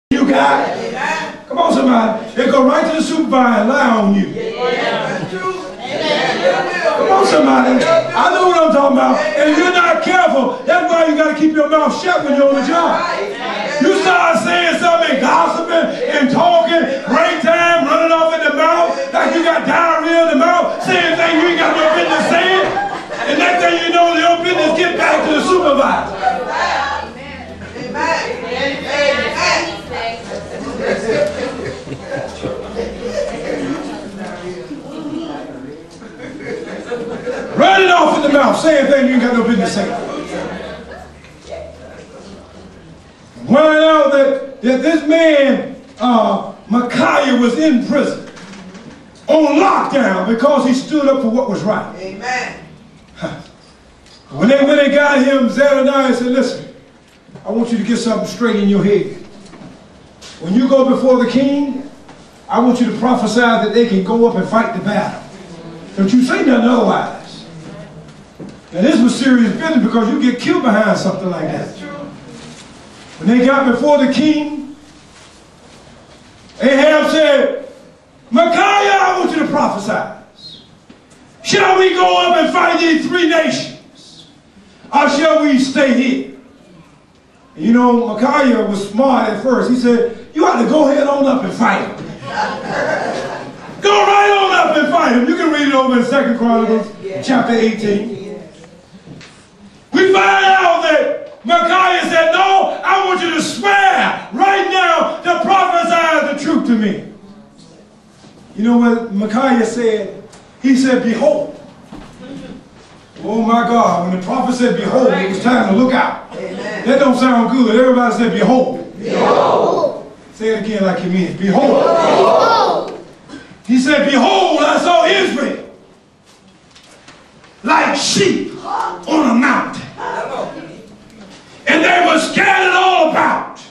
You got it. Come on, somebody. They go right to the supervisor and lie on you. Come on, somebody. I know what I'm talking about. And if you're not careful, that's why you got to keep your mouth shut when you're on the job. You start saying something, gossiping and talking, break time, running off in the mouth, like you got diarrhea in the mouth, saying things you ain't got no business saying. And next thing you know, your business get back to the supervisor. Running off in the mouth, saying things you ain't got no business saying. When I know that this man, Micaiah, was in prison on lockdown because he stood up for what was right. Amen. When they got him, Zedekiah said, listen, I want you to get something straight in your head. When you go before the king, I want you to prophesy that they can go up and fight the battle. Don't you say nothing otherwise. Now this was serious business because you get killed behind something like that. When they got before the king, Ahab said, Micaiah, I want you to prophesy. Shall we go up and fight these three nations? Or shall we stay here? And you know, Micaiah was smart at first. He said, you ought to go ahead on up and fight them. Go right on up and fight them. You can read it over in 2 Chronicles chapter 18. We find out that Micaiah said, no, I want you to swear right now to prophesy the truth to me. You know what Micaiah said? He said, behold. Oh my God, when the prophet said behold, it was time to look out. Amen. That don't sound good. Everybody said behold. Behold. Say it again like you mean it. Behold. Behold. He said, behold, I saw Israel like sheep on a mountain. And they were scattered all about.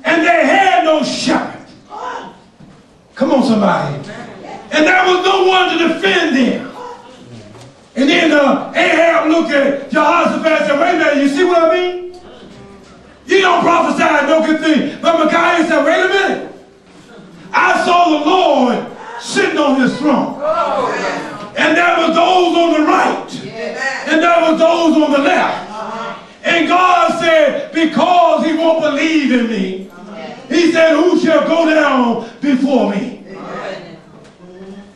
And they had no shepherd. Come on, somebody. And there was no one to defend them. And then Ahab looked at Jehoshaphat and said, wait a minute, you see what I mean? You don't prophesy no good thing. But Micaiah said, wait a minute. I saw the Lord sitting on his throne. And there were those on the right. And there were those on the left. And God said, because he won't believe in me, he said, who shall go down before me?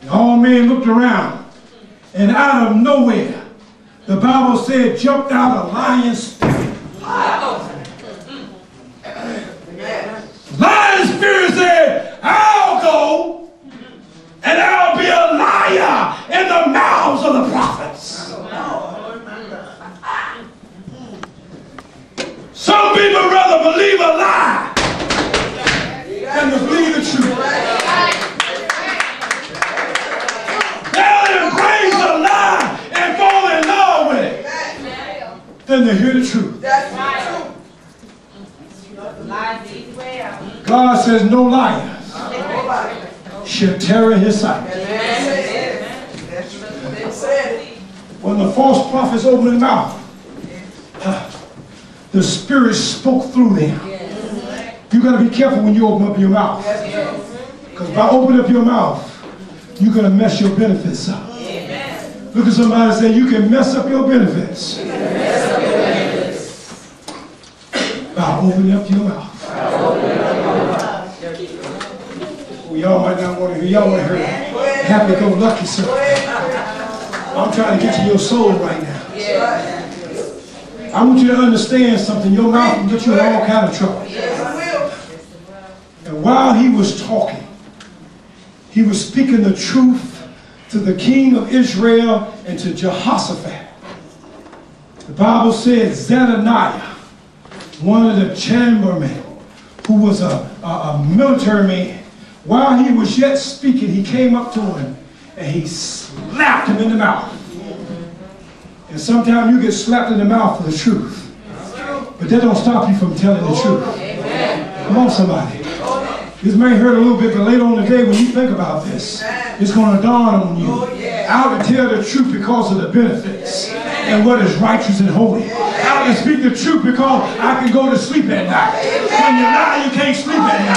And all men looked around. And out of nowhere, the Bible said, jumped out a lion spirit. Lion spirit said, I'll go and I'll be a liar in the mouths of the prophets. Some people rather believe a lie than to believe the truth. They'll embrace a lie and fall in love with it than to hear the truth. God says no liar shall tarry his sight. When the false prophets opened their mouth, the Spirit spoke through them. You got to be careful when you open up your mouth. Because by opening up your mouth, you're going to mess your benefits up. Look at somebody and say, you can mess up your benefits by opening up your mouth. Well, y'all might not want to hear. Y'all want to hear happy-go-lucky stuff. I'm trying to get to your soul right now. I want you to understand something. Your mouth can get you in all kind of trouble. And while he was talking, he was speaking the truth to the king of Israel and to Jehoshaphat. The Bible said Zedekiah, one of the chambermen, who was a military man, while he was yet speaking, he came up to him and he slapped him in the mouth. And sometimes you get slapped in the mouth for the truth. But that don't stop you from telling the truth. Come on, somebody. This may hurt a little bit, but later on today when you think about this, it's going to dawn on you. How to tell the truth because of the benefits and what is righteous and holy. How to speak the truth because I can go to sleep at night. When you lie, you can't sleep at night.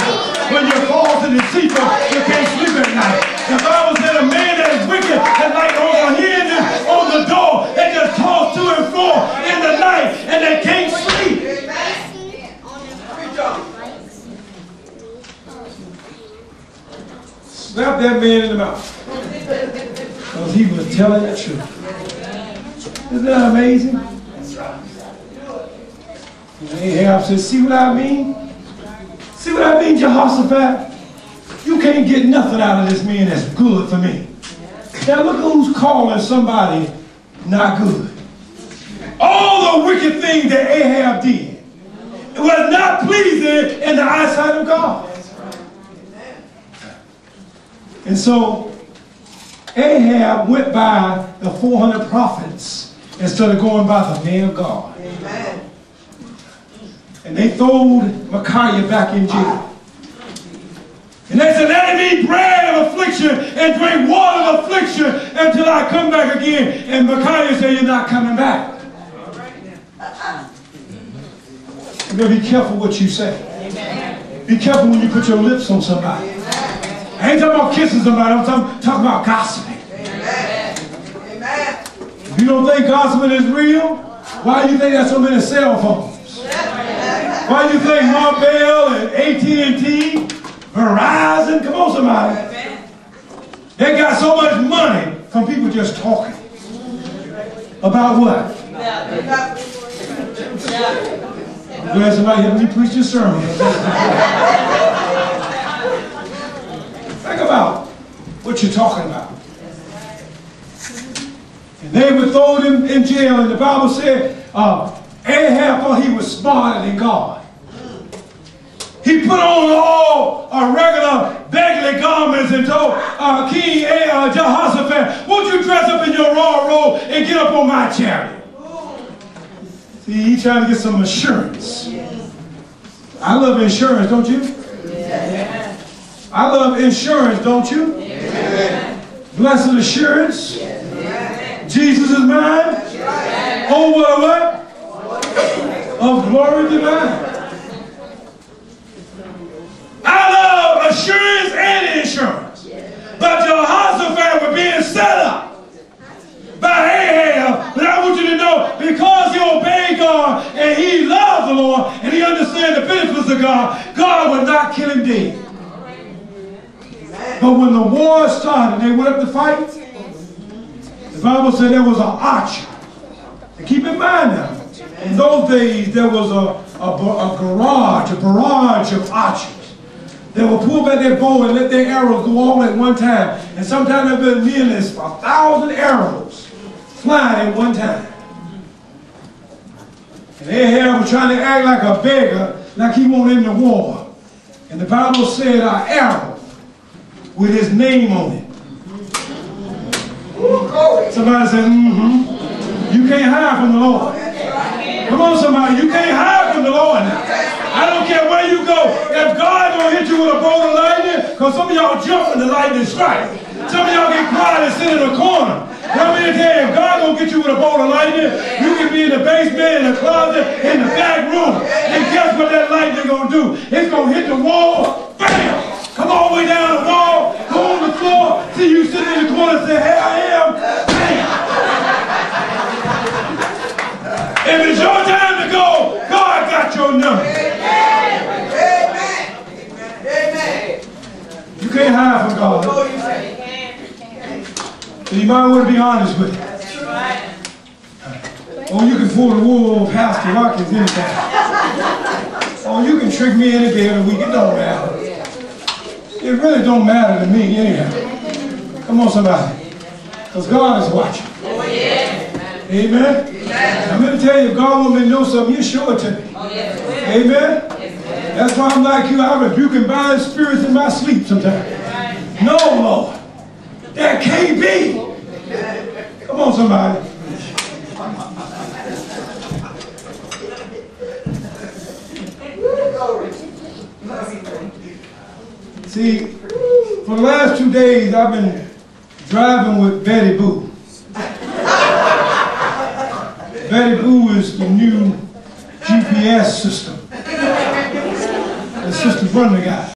slapped that man in the mouth. Because he was telling the truth. Isn't that amazing? And Ahab said, see what I mean? See what I mean, Jehoshaphat? You can't get nothing out of this man that's good for me. Now look who's calling somebody not good. All the wicked things that Ahab did, it was not pleasing in the eyesight of God. And so Ahab went by the 400 prophets instead of going by the man of God. Amen. And they throwed Micaiah back in jail. And they said, let him eat bread of affliction and drink water of affliction until I come back again. And Micaiah said, you're not coming back. You better be careful what you say. Amen. Be careful when you put your lips on somebody. Amen. I ain't talking about kissing somebody, I'm talking about gossiping. Amen. Amen. If you don't think gossiping is real, why do you think there's so many cell phones? Why do you think Marvell and AT&T, Verizon, come on somebody, they got so much money from people just talking about what? I'm glad somebody helped me preach this sermon. Think about what you're talking about. And they would throw him in jail, and the Bible said Ahab thought he was smarter than God. He put on all regular beggarly garments and told King Jehoshaphat, won't you dress up in your royal robe and get up on my chariot? See, he trying to get some assurance. I love insurance, don't you? Yeah. I love insurance, don't you? Yeah. Blessed assurance. Yeah. Jesus is mine. Yeah. Oh, what? Of glory divine. I love assurance and insurance. But Jehoshaphat was being set up by Ahab. But I want you to know, because he obeyed God and he loved the Lord and he understands the benefits of God, God would not kill him dead. But when the war started, they went up to fight. The Bible said there was an archer. And keep in mind now, in those days there was a barrage of archers. They would pull back their bow and let their arrows go all at one time. And sometimes there have been nearly 1,000 arrows flying at one time. And Ahab was trying to act like a beggar, like he wanted in the war. And the Bible said an arrow with his name on it. Somebody said, you can't hide from the Lord. Come on, somebody, you can't hide from the Lord now. I don't care where you go. If God gonna hit you with a bolt of lightning, because some of y'all jump when the lightning strikes. Some of y'all get quiet and sit in a corner. Let me tell you, if God gonna get you with a bolt of lightning, you can be in the basement, in the closet, in the back room. And guess what that lightning gonna do? It's gonna hit the wall, bam! Come all the way down the wall, go on the floor, see you sitting in the corner and say, hey, I am, bam! If it's your time to go, God got your number. You can't hide from God. So you might want to be honest with him. Oh, you can pull the wool on Pastor ROXBURY anytime. Oh, you can trick me any day of the week. It don't matter. It really don't matter to me anyhow. Come on, somebody. Because God is watching. Amen? I'm going to tell you, if God wants me to know something, you show it to me. Amen? That's why I'm like you. I rebuke and bind spirits in my sleep sometimes. No, Lord. That can't be. Come on, somebody. See, for the last 2 days, I've been driving with Betty Boo. Betty Boo is the new GPS system. The system running the guy.